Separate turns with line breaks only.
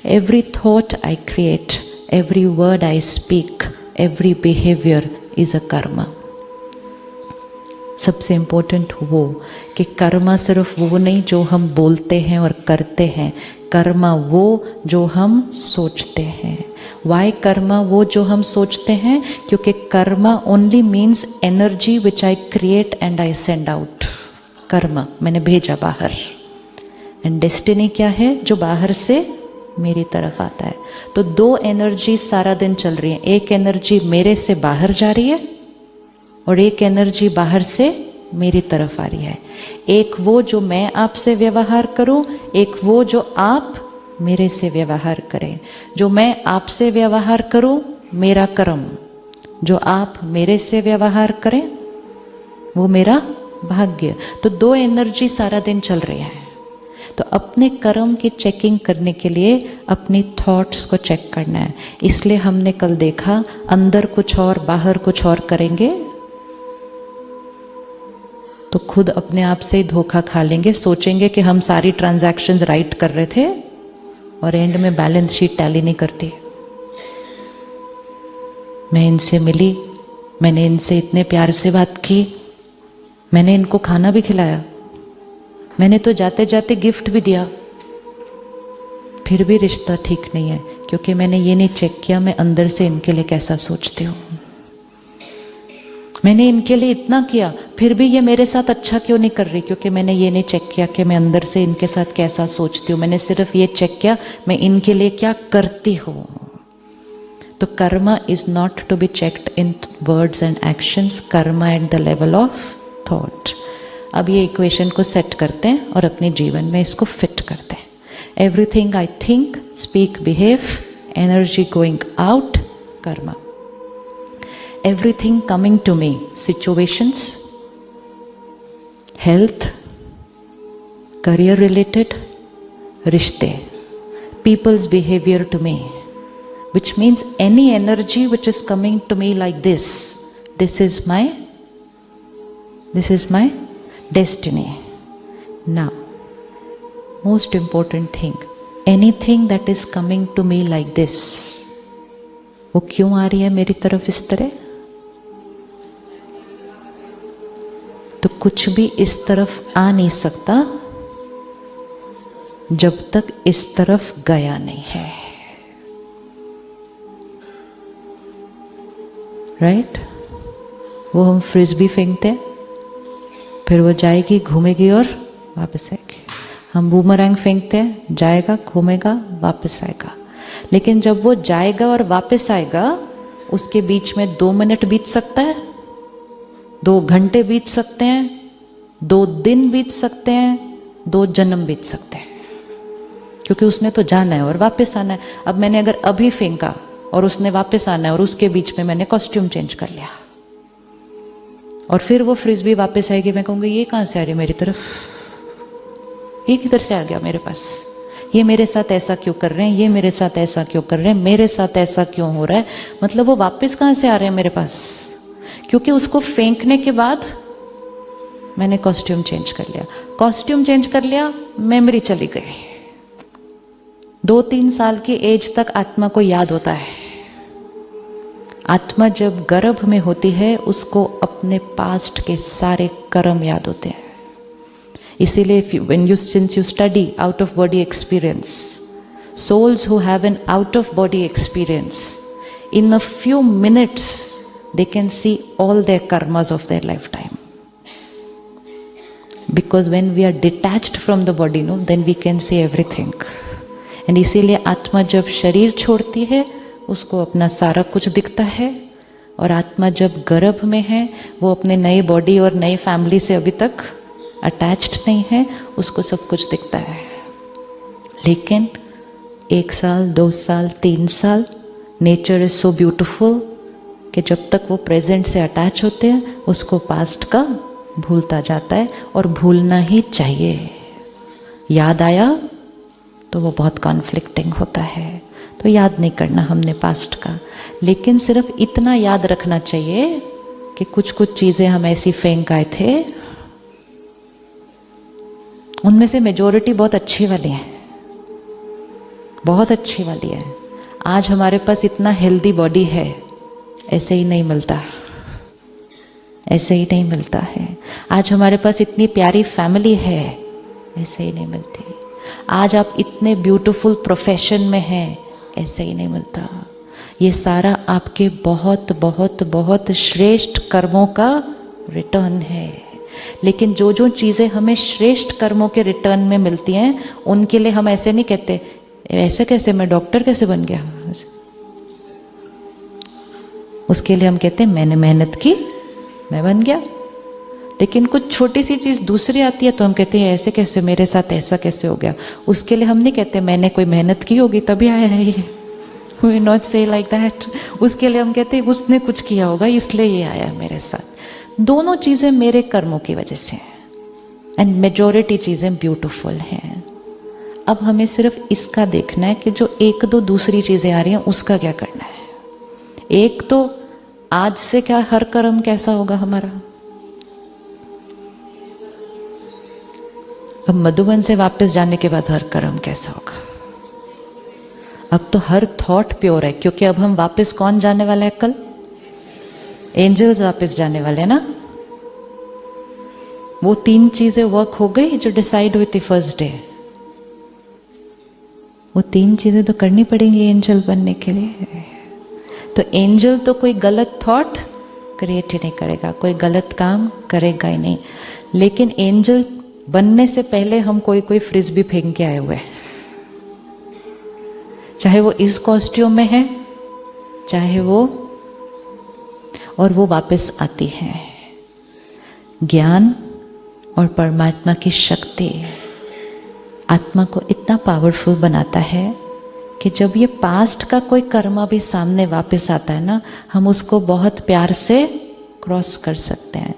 Every thought I create, every word I speak, every behavior is a karma. सबसे important वो कि कर्मा सिर्फ वो नहीं जो हम बोलते हैं और करते हैं, कर्मा वो जो हम सोचते हैं. वाई कर्मा वो जो हम सोचते हैं? क्योंकि Karma only means energy which I create and I send out. Karma मैंने भेजा बाहर, एंड डेस्टिनी क्या है? जो बाहर से मेरी तरफ आता है. तो दो एनर्जी सारा दिन चल रही है. एक एनर्जी मेरे से बाहर जा रही है और एक एनर्जी बाहर से मेरी तरफ आ रही है. एक वो जो मैं आपसे व्यवहार करूं, एक वो जो आप मेरे से व्यवहार करें. जो मैं आपसे व्यवहार करूं मेरा कर्म, जो आप मेरे से व्यवहार करें वो मेरा भाग्य. तो दो एनर्जी सारा दिन चल रही है. तो अपने कर्म की चेकिंग करने के लिए अपनी थॉट्स को चेक करना है. इसलिए हमने कल देखा अंदर कुछ और बाहर कुछ और करेंगे तो खुद अपने आप से ही धोखा खा लेंगे. सोचेंगे कि हम सारी ट्रांजैक्शंस राइट कर रहे थे और एंड में बैलेंस शीट टैली नहीं करती. मैं इनसे मिली, मैंने इनसे इतने प्यार से बात की, मैंने इनको खाना भी खिलाया, मैंने तो जाते जाते गिफ्ट भी दिया, फिर भी रिश्ता ठीक नहीं है क्योंकि मैंने ये नहीं चेक किया मैं अंदर से इनके लिए कैसा सोचती हूँ. मैंने इनके लिए इतना किया फिर भी ये मेरे साथ अच्छा क्यों नहीं कर रही? क्योंकि मैंने ये नहीं चेक किया कि मैं अंदर से इनके साथ कैसा सोचती हूँ. मैंने सिर्फ ये चेक किया मैं इनके लिए क्या करती हूँ. तो karma is not to be checked in words and actions, karma at the level of thought. अब ये इक्वेशन को सेट करते हैं और अपने जीवन में इसको फिट करते हैं. Everything I think, speak, behave, energy going out, Karma. Everything coming to me, situations, health, career related, rishte, people's behavior to me, which means any energy which is coming to me like this is my destiny. Now, most important thing, anything that is coming to me like this, वो क्यों आ रही है मेरी तरफ इस तरह? तो कुछ भी इस तरफ आ नहीं सकता जब तक इस तरफ गया नहीं है. राइट? वो हम फ्रिस्बी फेंकते हैं, फिर वो जाएगी, घूमेगी और वापस आएगी. हम बूमरैंग फेंकते हैं, जाएगा, घूमेगा, वापस आएगा. लेकिन जब वो जाएगा और वापस आएगा उसके बीच में 2 मिनट बीत सकता है, 2 घंटे बीत सकते हैं, 2 दिन बीत सकते हैं, 2 जन्म बीत सकते हैं, क्योंकि उसने तो जाना है और वापस आना है. अब मैंने अगर अभी फेंका और उसने वापस आना है और उसके बीच में मैंने कॉस्ट्यूम चेंज कर लिया और फिर वो फ्रिस्बी वापस आएगी, मैं कहूँगी ये कहाँ से आ रही है मेरी तरफ, ये किधर से आ गया मेरे पास, ये मेरे साथ ऐसा क्यों कर रहे हैं, ये मेरे साथ ऐसा क्यों कर रहे हैं, मेरे साथ ऐसा क्यों हो रहा है. मतलब वो वापस कहाँ से आ रहे हैं मेरे पास? क्योंकि उसको फेंकने के बाद मैंने कॉस्ट्यूम चेंज कर लिया. कॉस्ट्यूम चेंज कर लिया, मेमोरी चली गई. 2-3 साल की एज तक आत्मा को याद होता है. आत्मा जब गर्भ में होती है उसको अपने पास्ट के सारे कर्म याद होते हैं. इसीलिए since you study out of body experience, souls who have an out of body experience, in a few minutes they can see all their karmas of their lifetime. Because when we are detached from the body, no, then we can see everything. And इसीलिए आत्मा जब शरीर छोड़ती है उसको अपना सारा कुछ दिखता है, और आत्मा जब गर्भ में है वो अपने नए बॉडी और नई फैमिली से अभी तक अटैच्ड नहीं है, उसको सब कुछ दिखता है. लेकिन 1 साल, 2 साल, 3 साल, नेचर इज सो ब्यूटिफुल कि जब तक वो प्रेजेंट से अटैच होते हैं उसको पास्ट का भूलता जाता है, और भूलना ही चाहिए. याद आया तो वो बहुत कॉन्फ्लिक्टिंग होता है, तो याद नहीं करना हमने पास्ट का. लेकिन सिर्फ इतना याद रखना चाहिए कि कुछ कुछ चीज़ें हम ऐसी फेंक आए थे, उनमें से मेजॉरिटी बहुत अच्छी वाली हैं, बहुत अच्छी वाली है। आज हमारे पास इतना हेल्दी बॉडी है, ऐसे ही नहीं मिलता, ऐसे ही नहीं मिलता है। आज हमारे पास इतनी प्यारी फैमिली है, ऐसे ही नहीं मिलती। आज आप इतने ब्यूटीफुल प्रोफेशन में हैं, ऐसे ही नहीं मिलता। ये सारा आपके बहुत बहुत बहुत श्रेष्ठ कर्मों का रिटर्न है। लेकिन जो जो चीज़ें हमें श्रेष्ठ कर्मों के रिटर्न में मिलती हैं, उनके लिए हम ऐसे नहीं कहते, ऐसे कैसे, मैं डॉक्टर कैसे बन गया। उसके लिए हम कहते हैं मैंने मेहनत की, मैं बन गया। लेकिन कुछ छोटी सी चीज़ दूसरी आती है तो हम कहते हैं ऐसे कैसे, मेरे साथ ऐसा कैसे हो गया। उसके लिए हम नहीं कहते मैंने कोई मेहनत की होगी तभी आया है ये, वी नॉट से लाइक दैट। उसके लिए हम कहते हैं उसने कुछ किया होगा इसलिए ये आया मेरे साथ। दोनों चीज़ें मेरे कर्मों की वजह से हैं, एंड मेजॉरिटी चीज़ें ब्यूटीफुल हैं। अब हमें सिर्फ इसका देखना है कि जो एक दो दूसरी चीज़ें आ रही हैं उसका क्या करना है। एक तो आज से क्या हर कर्म कैसा होगा हमारा। अब मधुबन से वापस जाने के बाद हर कर्म कैसा होगा। अब तो हर थॉट प्योर है, क्योंकि अब हम वापस कौन जाने वाला है कल, एंजल्स वापस जाने वाले हैं ना। वो 3 चीजें वर्क हो गई जो डिसाइड हुई थी फर्स्ट डे। वो 3 चीजें तो करनी पड़ेंगी एंजल बनने के लिए। तो एंजल तो कोई गलत थॉट क्रिएट ही नहीं करेगा, कोई गलत काम करेगा ही नहीं। लेकिन एंजल बनने से पहले हम कोई फ्रिस्बी फेंक के आए हुए हैं, चाहे वो इस कॉस्ट्यूम में है चाहे वो, और वो वापस आती है। ज्ञान और परमात्मा की शक्ति आत्मा को इतना पावरफुल बनाता है कि जब ये पास्ट का कोई कर्म भी सामने वापस आता है ना, हम उसको बहुत प्यार से क्रॉस कर सकते हैं।